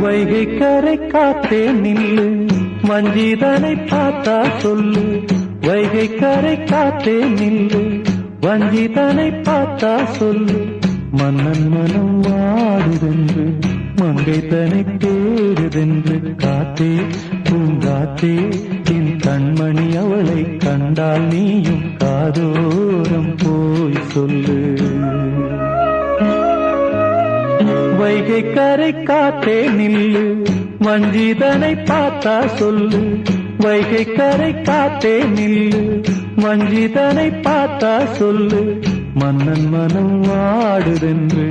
வைகை கரை காத்தே நில்லு, வஞ்சிதனை பார்த்தா சொல்லு. வைகை கரை காத்தே நில்லு, வஞ்சிதனை பார்த்தா சொல்லு. மன்னன் மனம் வாடுதென்று, மங்கை தனை தேடுதென்று. காத்தே பூங்காத்தே, என் கண்மணி அவளை கண்டால் நீயும் காதோரம் போய் சொல்லு. வைகை கரை காத்தே நில்லு, வஞ்சிதனை பார்த்தா சொல்லு. வைகை கரை காத்தே நில்லு, வஞ்சிதனை பார்த்தா சொல்லு. மன்னன் மனம் வாடுதென்று